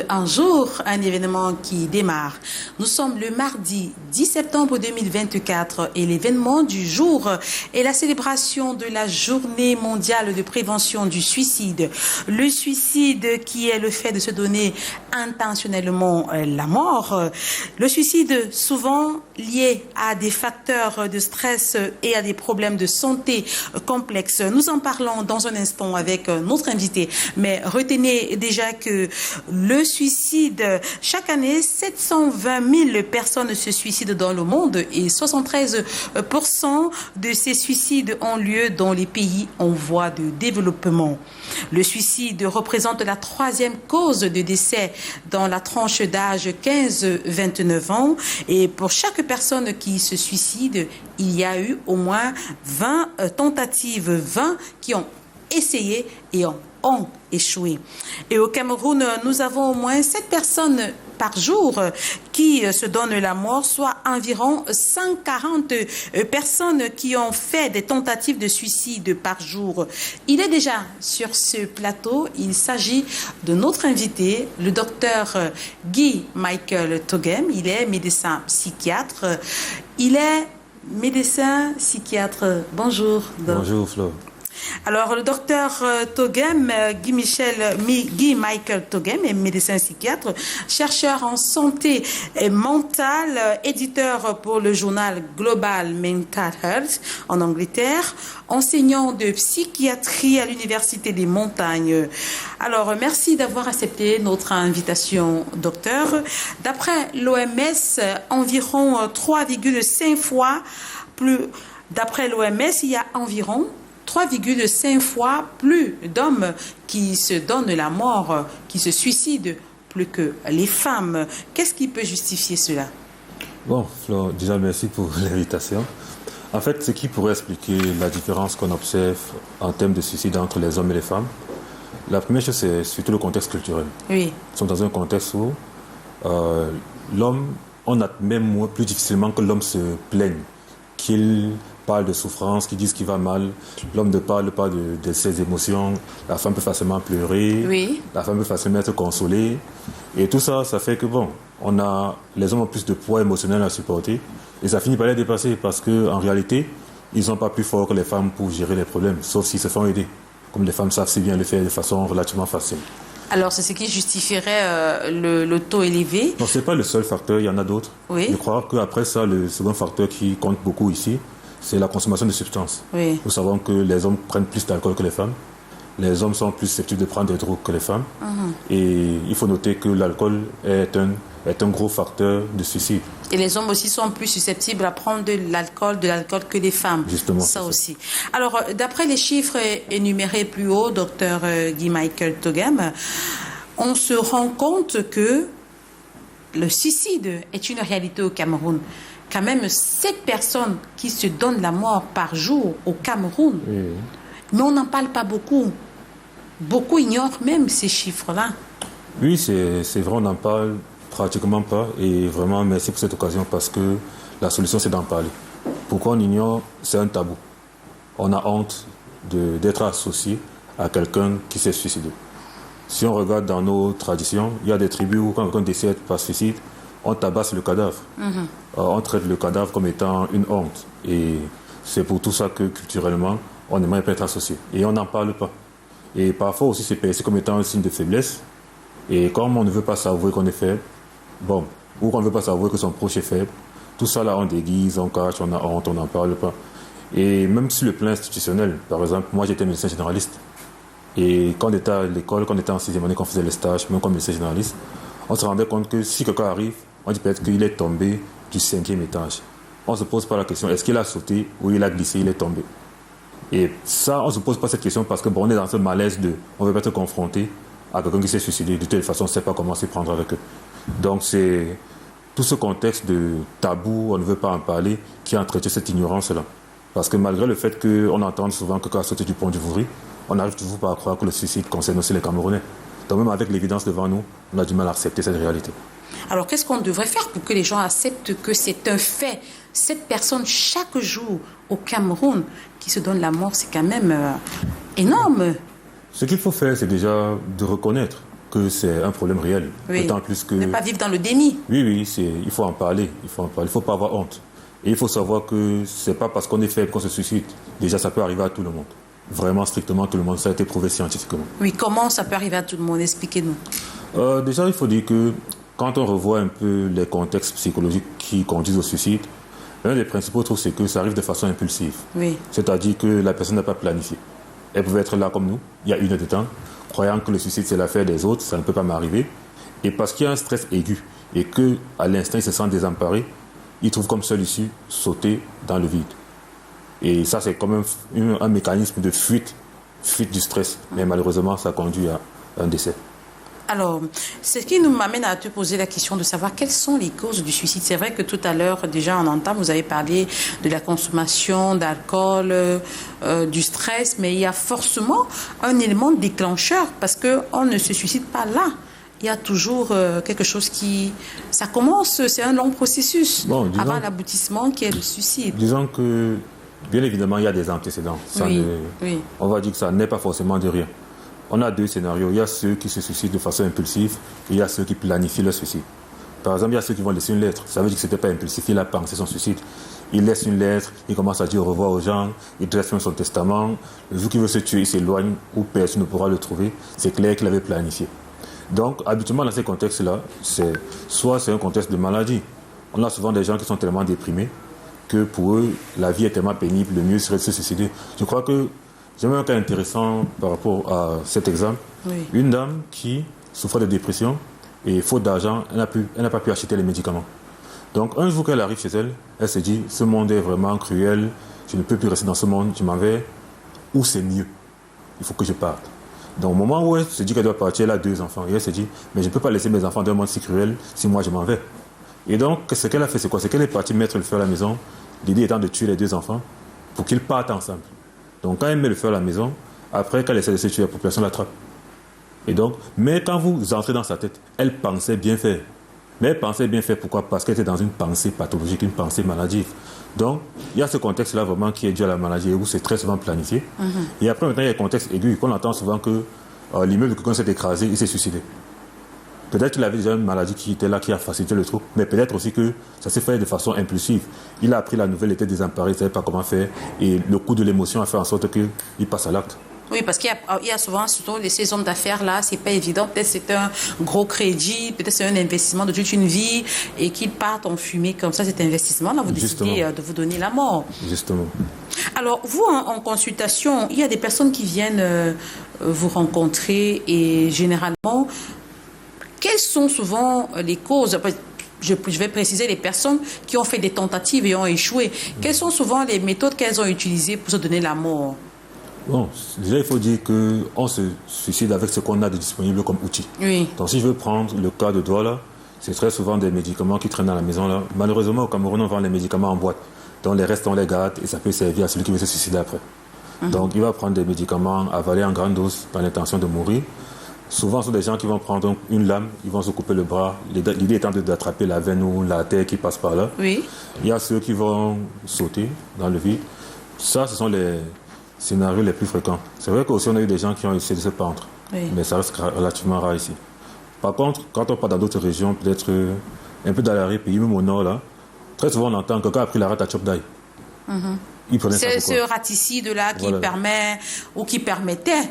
Un jour, un événement qui démarre. Nous sommes le mardi 10 septembre 2024 et l'événement du jour est la célébration de la journée mondiale de prévention du suicide. Le suicide qui est le fait de se donner intentionnellement la mort. Le suicide souvent lié à des facteurs de stress et à des problèmes de santé complexes. Nous en parlons dans un instant avec notre invité. Mais retenez déjà que le suicide, chaque année, 720 000 personnes se suicident dans le monde et 73% de ces suicides ont lieu dans les pays en voie de développement. Le suicide représente la troisième cause de décès dans la tranche d'âge 15-29 ans et pour chaque personne qui se suicide, il y a eu au moins 20 tentatives, 20 qui ont essayé et ont échoué. Et au Cameroun, nous avons au moins 7 personnes par jour qui se donnent la mort, soit environ 140 personnes qui ont fait des tentatives de suicide par jour. Il est déjà sur ce plateau, il s'agit de notre invité, le docteur Guy Michael Toghem. Il est médecin psychiatre. Il est médecin psychiatre. Bonjour. Bonjour Flo. Alors, le docteur Toghem, Guy Michael Toghem est médecin psychiatre, chercheur en santé mentale, éditeur pour le journal Global Mental Health en Angleterre, enseignant de psychiatrie à l'Université des Montagnes. Alors, merci d'avoir accepté notre invitation, docteur. D'après l'OMS, environ 3,5 fois plus. D'après l'OMS, il y a environ 3,5 fois plus d'hommes qui se donnent la mort, qui se suicident, plus que les femmes. Qu'est-ce qui peut justifier cela? Bon, Flo, déjà merci pour l'invitation. En fait, ce qui pourrait expliquer la différence qu'on observe en termes de suicide entre les hommes et les femmes, la première chose, c'est surtout le contexte culturel. Oui. Nous sommes dans un contexte où l'homme, on admet plus difficilement que l'homme se plaigne, qu'il parle de souffrance, qui disent qu'il va mal. L'homme ne parle pas de ses émotions. La femme peut facilement pleurer. Oui. La femme peut facilement être consolée. Et tout ça, ça fait que bon, les hommes ont plus de poids émotionnel à supporter. Et ça finit par les dépasser parce qu'en réalité, ils sont pas plus forts que les femmes pour gérer les problèmes, sauf s'ils se font aider. Comme les femmes savent si bien le faire de façon relativement facile. Alors, c'est ce qui justifierait le taux élevé? Non, ce n'est pas le seul facteur, il y en a d'autres. Oui. Je crois qu'après ça, le second facteur qui compte beaucoup ici, c'est la consommation de substances. Oui. Nous savons que les hommes prennent plus d'alcool que les femmes. Les hommes sont plus susceptibles de prendre des drogues que les femmes. Et il faut noter que l'alcool est un gros facteur de suicide. Et les hommes aussi sont plus susceptibles à prendre de l'alcool que les femmes. Justement. Ça aussi. Alors, d'après les chiffres énumérés plus haut, docteur Guy Michael Toghem, on se rend compte que le suicide est une réalité au Cameroun. Quand même 7 personnes qui se donnent la mort par jour au Cameroun. Oui. Mais on n'en parle pas beaucoup. Beaucoup ignorent même ces chiffres-là. Oui, c'est vrai, on n'en parle pratiquement pas. Et vraiment, merci pour cette occasion parce que la solution, c'est d'en parler. Pourquoi on ignore? C'est un tabou. On a honte d'être associé à quelqu'un qui s'est suicidé. Si on regarde dans nos traditions, il y a des tribus où quand quelqu'un décède par suicide, on tabasse le cadavre. On traite le cadavre comme étant une honte. Et c'est pour tout ça que culturellement, on aimerait pas être associé. Et on n'en parle pas. Et parfois aussi, c'est perçu comme étant un signe de faiblesse. Et comme on ne veut pas s'avouer qu'on est faible, bon, ou qu'on ne veut pas s'avouer que son proche est faible, tout ça là, on déguise, on cache, on a honte, on n'en parle pas. Et même sur le plan institutionnel, par exemple, moi j'étais médecin généraliste. Et quand on était à l'école, quand on était en 6e année, qu'on faisait les stages, même comme médecin généraliste, on se rendait compte que si quelqu'un arrive, on dit peut-être qu'il est tombé du 5e étage. On ne se pose pas la question, est-ce qu'il a sauté ou il a glissé, il est tombé. Et ça, on ne se pose pas cette question parce que bon, on est dans ce malaise on ne veut pas être confronté à quelqu'un qui s'est suicidé. De toute façon, on ne sait pas comment s'y prendre avec eux. Donc c'est tout ce contexte de tabou, on ne veut pas en parler, qui a entretenu cette ignorance-là. Parce que malgré le fait qu'on entende souvent que quelqu'un a sauté du pont du Vouri, on n'arrive toujours pas à croire que le suicide concerne aussi les Camerounais. Donc même avec l'évidence devant nous, on a du mal à accepter cette réalité. Alors qu'est-ce qu'on devrait faire pour que les gens acceptent que c'est un fait? 7 personnes chaque jour au Cameroun qui se donnent la mort, c'est quand même énorme. Ce qu'il faut faire, c'est déjà de reconnaître que c'est un problème réel. Oui. D'autant plus que... Ne pas vivre dans le déni. Oui, il faut en parler. Il ne faut pas avoir honte. Et il faut savoir que ce n'est pas parce qu'on est faible qu'on se suicide. Déjà, ça peut arriver à tout le monde. Vraiment, strictement tout le monde. Ça a été prouvé scientifiquement. Oui, comment ça peut arriver à tout le monde? Expliquez-nous. Déjà, il faut dire que quand on revoit un peu les contextes psychologiques qui conduisent au suicide, l'un des principaux trucs, c'est que ça arrive de façon impulsive. Oui. C'est-à-dire que la personne n'a pas planifié. Elle pouvait être là comme nous, il y a une heure de temps, croyant que le suicide, c'est l'affaire des autres, ça ne peut pas m'arriver. Et parce qu'il y a un stress aigu et qu'à l'instant, il se sent désemparé, il trouve comme seule issue sauter dans le vide. Et ça, c'est comme un mécanisme de fuite du stress. Mais malheureusement, ça conduit à un décès. Alors, ce qui nous m'amène à te poser la question de savoir quelles sont les causes du suicide. C'est vrai que tout à l'heure, déjà en entame, vous avez parlé de la consommation d'alcool, du stress, mais il y a forcément un élément déclencheur parce qu'on ne se suicide pas là. Il y a toujours quelque chose qui... Ça commence, c'est un long processus avant l'aboutissement qui est le suicide. Disons que, bien évidemment, il y a des antécédents. Oui. On va dire que ça n'est pas forcément de rien. On a deux scénarios. Il y a ceux qui se suicident de façon impulsive et il y a ceux qui planifient leur suicide. Par exemple, il y a ceux qui vont laisser une lettre. Ça veut dire que ce n'était pas impulsif, il a pensé son suicide. Il laisse une lettre, il commence à dire au revoir aux gens, il dresse même son testament. Le jour qu'il veut se tuer, il s'éloigne où personne ne pourra le trouver. C'est clair qu'il avait planifié. Donc, habituellement, dans ces contextes-là, soit c'est un contexte de maladie. On a souvent des gens qui sont tellement déprimés que pour eux, la vie est tellement pénible, le mieux serait de se suicider. Je crois que j'ai même un cas intéressant par rapport à cet exemple. Oui. Une dame qui souffrait de dépression et faute d'argent, elle n'a pas pu acheter les médicaments. Donc un jour qu'elle arrive chez elle, elle se dit, ce monde est vraiment cruel, je ne peux plus rester dans ce monde, je m'en vais, où c'est mieux, il faut que je parte. Donc au moment où elle se dit qu'elle doit partir, elle a 2 enfants. Et elle se dit, mais je ne peux pas laisser mes enfants dans un monde si cruel si moi je m'en vais. Et donc ce qu'elle a fait, c'est quoi? C'est qu'elle est partie mettre le feu à la maison, l'idée étant de tuer les 2 enfants pour qu'ils partent ensemble. Donc quand elle met le feu à la maison, après qu'elle essaie de se tuer, la population l'attrape. Et donc, mais quand vous entrez dans sa tête, elle pensait bien faire. Mais elle pensait bien faire, pourquoi? Parce qu'elle était dans une pensée pathologique, une pensée maladive. Donc, il y a ce contexte-là vraiment qui est dû à la maladie et où c'est très souvent planifié. Et après, maintenant, il y a le contexte aigu, qu'on entend souvent que l'immeuble de quelqu'un s'est écrasé, il s'est suicidé. Peut-être qu'il avait déjà une maladie qui était là, qui a facilité le truc, mais peut-être aussi que ça s'est fait de façon impulsive. Il a appris la nouvelle, il était désemparé, il ne savait pas comment faire, et le coup de l'émotion a fait en sorte qu'il passe à l'acte. Oui, parce qu'il y a souvent, surtout ces hommes d'affaires-là, c'est pas évident. Peut-être c'est un gros crédit, peut-être c'est un investissement de toute une vie, et qu'ils partent en fumée comme ça, cet investissement-là, vous décidez de vous donner la mort. Justement. Alors, vous, en consultation, il y a des personnes qui viennent vous rencontrer, et généralement, quelles sont souvent les causes? Je vais préciser les personnes qui ont fait des tentatives et ont échoué. Quelles sont souvent les méthodes qu'elles ont utilisées pour se donner la mort? Bon, déjà, il faut dire qu'on se suicide avec ce qu'on a de disponible comme outil. Oui. Donc, si je veux prendre le cas de Douala, c'est très souvent des médicaments qui traînent dans la maison. Là. Malheureusement, au Cameroun, on vend les médicaments en boîte. Donc, les restes, on les garde et ça peut servir à celui qui veut se suicider après. Donc, il va prendre des médicaments avalés en grande dose par l'intention de mourir. Souvent, ce sont des gens qui vont prendre une lame, ils vont se couper le bras. L'idée étant d'attraper la veine ou la terre qui passe par là. Oui. Il y a ceux qui vont sauter dans le vide. Ça, ce sont les scénarios les plus fréquents. C'est vrai qu'aussi on a eu des gens qui ont essayé de se pendre, mais ça reste relativement rare ici. Par contre, quand on part dans d'autres régions, peut-être un peu dans l'arrière-pays, même au nord, là, très souvent on entend que quelqu'un a pris la rate à Chopdaï. C'est ce raticide-là qui permet ou qui permettait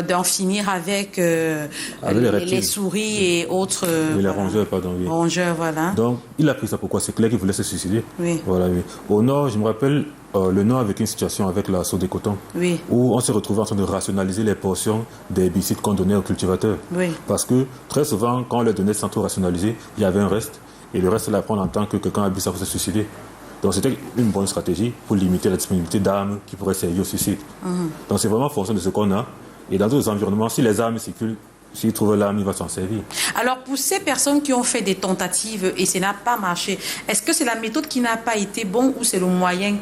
d'en finir avec les souris et autres les rongeurs, pardon. Oui. Rongeurs, voilà. Donc, il a pris ça pourquoi? C'est clair qu'il voulait se suicider. Oui. Voilà, oui. Au nord, je me rappelle le nord avec une situation avec la sauce de coton, oui, où on s'est retrouvé en train de rationaliser les portions des herbicides qu'on donnait aux cultivateurs. Oui. Parce que très souvent, quand on les donnait sans tout rationaliser, il y avait un reste, et le reste, là, prendre en tant que quelqu'un a bu ça pour se suicider. Donc c'était une bonne stratégie pour limiter la disponibilité d'armes qui pourraient servir au suicide. Donc c'est vraiment en fonction de ce qu'on a. Et dans d'autres environnements, si les armes circulent, s'il trouve l'arme, il va s'en servir. Alors pour ces personnes qui ont fait des tentatives et ça n'a pas marché, est-ce que c'est la méthode qui n'a pas été bonne ou c'est le moyen,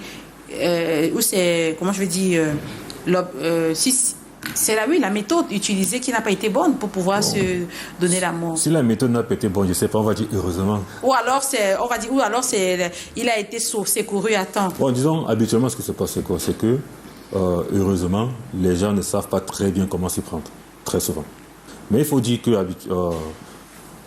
ou c'est, comment je vais dire, c'est la méthode utilisée qui n'a pas été bonne pour pouvoir se donner la mort. Si la méthode n'a pas été bonne, je ne sais pas, on va dire heureusement. Ou alors, il a été secouru à temps. Bon, disons, habituellement, ce qui se passe, c'est quoi? C'est que, heureusement, les gens ne savent pas très bien comment s'y prendre, très souvent. Mais il faut dire que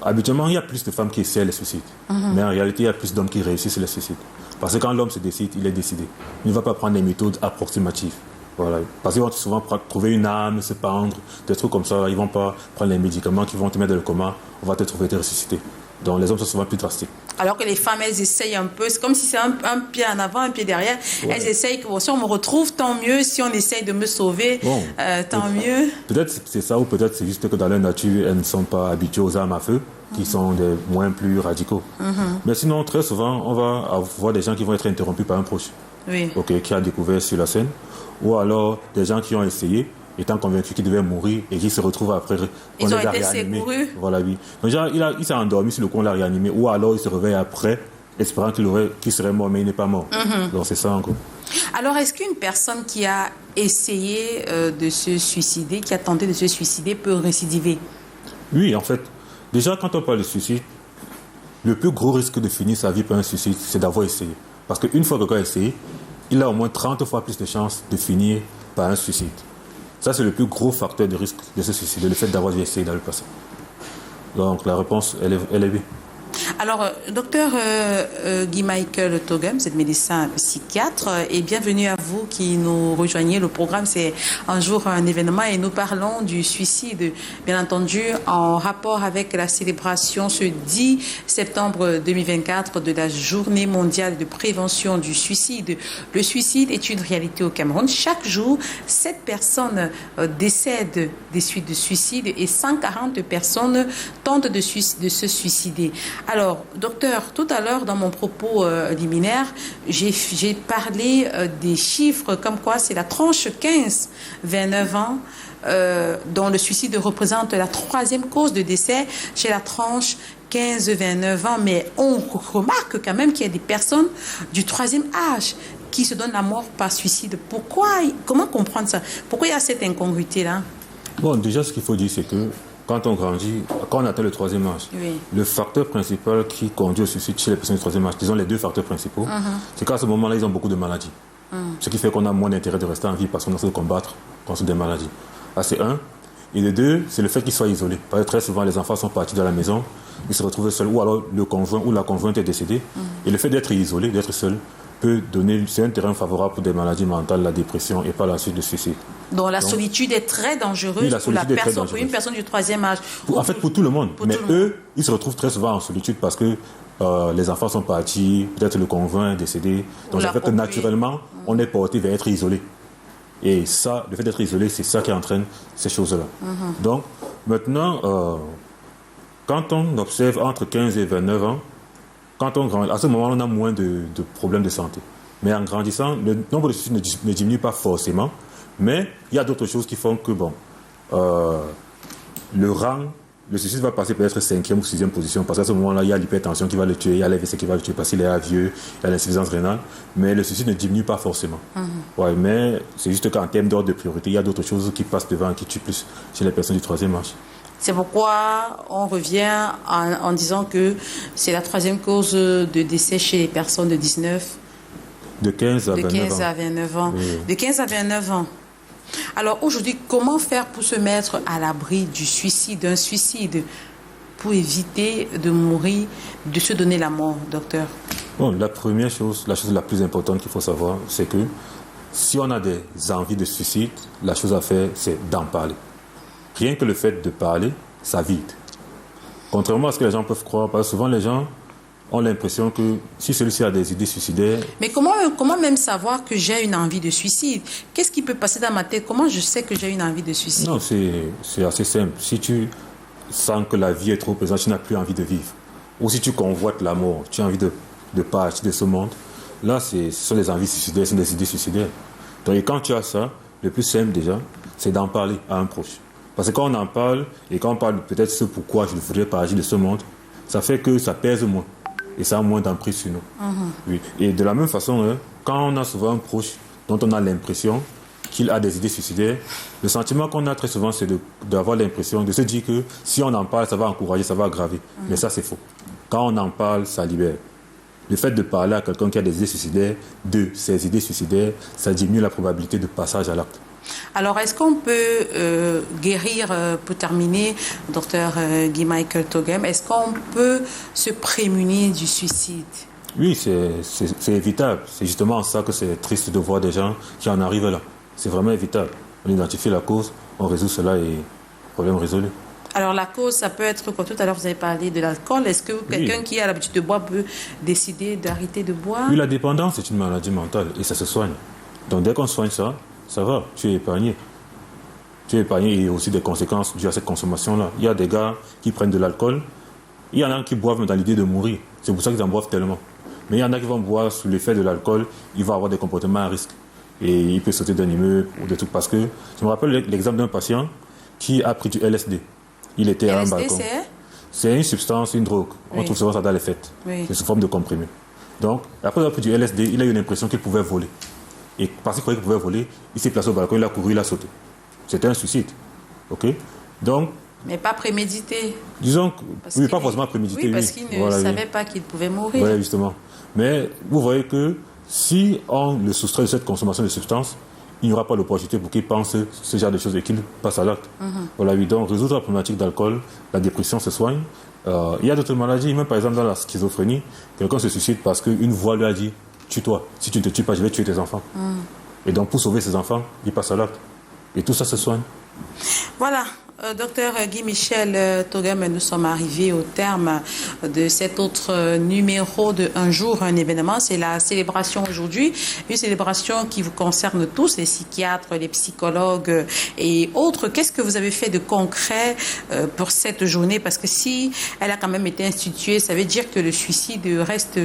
habituellement, il y a plus de femmes qui essaient les suicides. Mais en réalité, il y a plus d'hommes qui réussissent les suicides. Parce que quand l'homme se décide, il est décidé. Il ne va pas prendre des méthodes approximatives. Voilà. Parce qu'ils vont souvent trouver une arme, se pendre, des trucs comme ça. Ils ne vont pas prendre les médicaments qui vont te mettre dans le coma. On va te trouver te ressusciter. Donc les hommes sont souvent plus drastiques. Alors que les femmes, elles essayent un peu. C'est comme si c'est un pied en avant, un pied derrière. Ouais. Elles essayent que bon, si on me retrouve, tant mieux. Si on essaye de me sauver, tant mieux. Peut-être c'est ça ou peut-être c'est juste que dans leur nature, elles ne sont pas habituées aux armes à feu, qui sont des moins plus radicaux. Mais sinon, très souvent, on va avoir des gens qui vont être interrompus par un proche. Oui. Qui a découvert sur la scène. Ou alors des gens qui ont essayé, étant convaincus qu'ils devaient mourir et qui se retrouvent après. Ils ont été secourus. Voilà, oui. Donc, genre, il s'est endormi sur le coup, on l'a réanimé. Ou alors il se réveille après, espérant qu'il serait mort, mais il n'est pas mort. Donc c'est ça encore. Alors, est-ce qu'une personne qui a essayé de se suicider, qui a tenté de se suicider, peut récidiver? Oui, en fait. Déjà, quand on parle de suicide, le plus gros risque de finir sa vie par un suicide, c'est d'avoir essayé. Parce qu'une fois que quelqu'un a essayé, il a au moins 30 fois plus de chances de finir par un suicide. Ça, c'est le plus gros facteur de risque de se suicider, le fait d'avoir essayé dans le passé. Donc, la réponse, elle est oui. Alors, docteur Guy Michael Togum, vous êtes médecin psychiatre, et bienvenue à vous qui nous rejoignez. Le programme, c'est un jour un événement et nous parlons du suicide, bien entendu, en rapport avec la célébration ce 10 septembre 2024 de la Journée mondiale de prévention du suicide. Le suicide est une réalité au Cameroun. Chaque jour, 7 personnes décèdent des suites de suicide et 140 personnes tentent de se suicider. Alors, docteur, tout à l'heure, dans mon propos liminaire, j'ai parlé des chiffres comme quoi c'est la tranche 15-29 ans dont le suicide représente la 3e cause de décès chez la tranche 15-29 ans. Mais on remarque quand même qu'il y a des personnes du 3e âge qui se donnent la mort par suicide. Pourquoi? Comment comprendre ça? Pourquoi il y a cette incongruité-là? Bon, déjà, ce qu'il faut dire, c'est que quand on grandit, quand on atteint le 3e âge, le facteur principal qui conduit au suicide chez les personnes du 3e âge, disons les 2 facteurs principaux, c'est qu'à ce moment-là, ils ont beaucoup de maladies. Ce qui fait qu'on a moins d'intérêt de rester en vie parce qu'on a de combattre contre des maladies. Ça, c'est un. Et le 2, c'est le fait qu'ils soient isolés. Parce que très souvent, les enfants sont partis de la maison, ils se retrouvent seuls, ou alors le conjoint ou la conjointe est décédée. Et le fait d'être isolé, d'être seul, peut donner, c'est un terrain favorable pour des maladies mentales, la dépression et par la suite le suicide. Donc la solitude est très dangereuse pour une personne du 3e âge. En fait, pour tout le monde. Mais eux, ils se retrouvent très souvent en solitude parce que les enfants sont partis, peut-être le conjoint est décédé. Donc ça fait que naturellement, on est porté vers être isolé. Et ça, le fait d'être isolé, c'est ça qui entraîne ces choses-là. Donc maintenant, quand on observe entre 15 et 29 ans, quand on grandit, à ce moment-là, on a moins de problèmes de santé. Mais en grandissant, le nombre de suicides ne diminue pas forcément. Mais il y a d'autres choses qui font que, le suicide va passer peut-être 5e ou 6e position. Parce qu'à ce moment-là, il y a l'hypertension qui va le tuer, il y a l'AVC qui va le tuer parce qu'il est vieux, il y a l'insuffisance rénale. Mais le suicide ne diminue pas forcément. Ouais, mais c'est juste qu'en termes d'ordre de priorité, il y a d'autres choses qui passent devant et qui tuent plus chez les personnes du 3e âge. C'est pourquoi on revient en disant que c'est la 3e cause de décès chez les personnes de 19. De 15 à 29 ans. Oui. De 15 à 29 ans. Alors aujourd'hui, comment faire pour se mettre à l'abri du suicide, d'un suicide, pour éviter de mourir, de se donner la mort, docteur? Bon, la première chose, la chose la plus importante qu'il faut savoir, c'est que si on a des envies de suicide, la chose à faire, c'est d'en parler. Rien que le fait de parler, ça vide. Contrairement à ce que les gens peuvent croire, parce que souvent les gens ont l'impression que si celui-ci a des idées suicidaires... Mais comment même savoir que j'ai une envie de suicide? Qu'est-ce qui peut passer dans ma tête? Comment je sais que j'ai une envie de suicide? Non, c'est assez simple. Si tu sens que la vie est trop pesante, tu n'as plus envie de vivre. Ou si tu convoites la mort, tu as envie de partir de ce monde, là, ce sont des envies suicidaires, ce sont des idées suicidaires. Donc, et quand tu as ça, le plus simple déjà, c'est d'en parler à un proche. Parce que quand on en parle, et quand on parle peut-être ce pourquoi je voudrais partir de ce monde, ça fait que ça pèse moins. Et ça a moins d'emprise sur nous. Oui. Et de la même façon, quand on a souvent un proche dont on a l'impression qu'il a des idées suicidaires, le sentiment qu'on a très souvent, c'est d'avoir l'impression de se dire que si on en parle, ça va encourager, ça va aggraver. Mais ça, c'est faux. Quand on en parle, ça libère. Le fait de parler à quelqu'un qui a des idées suicidaires, de ses idées suicidaires, ça diminue la probabilité de passage à l'acte. Alors, est-ce qu'on peut guérir, pour terminer, docteur Guy Michael Toghem, est-ce qu'on peut se prémunir du suicide? Oui, c'est évitable. C'est justement ça que c'est triste de voir des gens qui en arrivent là. C'est vraiment évitable. On identifie la cause, on résout cela et problème résolu. Alors la cause, ça peut être quoi? Tout à l'heure, vous avez parlé de l'alcool. Est-ce que quelqu'un qui a l'habitude de boire peut décider d'arrêter de boire? Oui, la dépendance, c'est une maladie mentale et ça se soigne. Donc dès qu'on soigne ça, ça va, tu es épargné. Tu es épargné et aussi des conséquences dues à cette consommation-là. Il y a des gars qui prennent de l'alcool, il y en a qui boivent dans l'idée de mourir. C'est pour ça qu'ils en boivent tellement. Mais il y en a qui vont boire sous l'effet de l'alcool, ils vont avoir des comportements à risque. Et il peut sauter d'un immeuble ou des trucs. Parce que je me rappelle l'exemple d'un patient qui a pris du LSD. Il était à un balcon. C'est une substance, une drogue. On trouve souvent ça dans les fêtes. C'est sous forme de comprimé. Donc, après avoir pris du LSD, il a eu l'impression qu'il pouvait voler. Et parce qu'il croyait qu'il pouvait voler, il s'est placé au balcon, il a couru, il a sauté. C'était un suicide. OK? Donc, mais pas prémédité. Disons que, oui, pas forcément prémédité. Oui, parce qu'il ne savait pas qu'il pouvait mourir. Oui, justement. Mais vous voyez que si on le soustrait de cette consommation de substances, il n'y aura pas l'opportunité pour qu'il pense ce genre de choses et qu'il passe à l'acte. Voilà, oui. Donc, résoudre la problématique d'alcool, la dépression se soigne. Il y a d'autres maladies, même par exemple dans la schizophrénie, quelqu'un se suicide parce qu'une voix lui a dit « tue-toi, si tu ne te tues pas, je vais tuer tes enfants ». Et donc, pour sauver ses enfants, il passe à l'acte. Et tout ça se soigne. Voilà. Docteur Guy Michel Toghem, nous sommes arrivés au terme de cet autre numéro de Un jour, un événement. C'est la célébration aujourd'hui, une célébration qui vous concerne tous, les psychiatres, les psychologues et autres. Qu'est-ce que vous avez fait de concret pour cette journée? Parce que si elle a quand même été instituée, ça veut dire que le suicide reste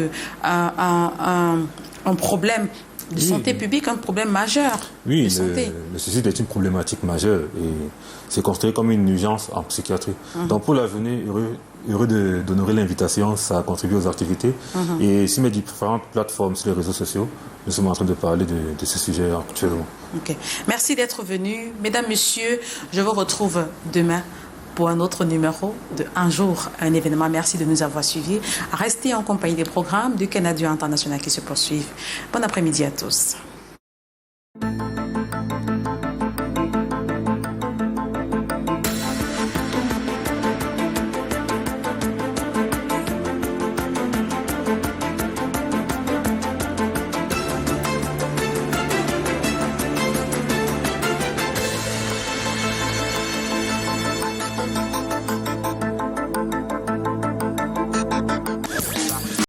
un problème de santé publique, un problème majeur. Oui, le suicide est une problématique majeure et c'est considéré comme une urgence en psychiatrie. Donc pour la journée, heureux d'honorer l'invitation, ça a contribué aux activités. Et sur mes différentes plateformes, sur les réseaux sociaux, nous sommes en train de parler de ce sujet actuellement. Okay. Merci d'être venu. Mesdames, Messieurs, je vous retrouve demain pour un autre numéro de Un jour, un événement. Merci de nous avoir suivis. Restez en compagnie des programmes du Canada International qui se poursuivent. Bon après-midi à tous.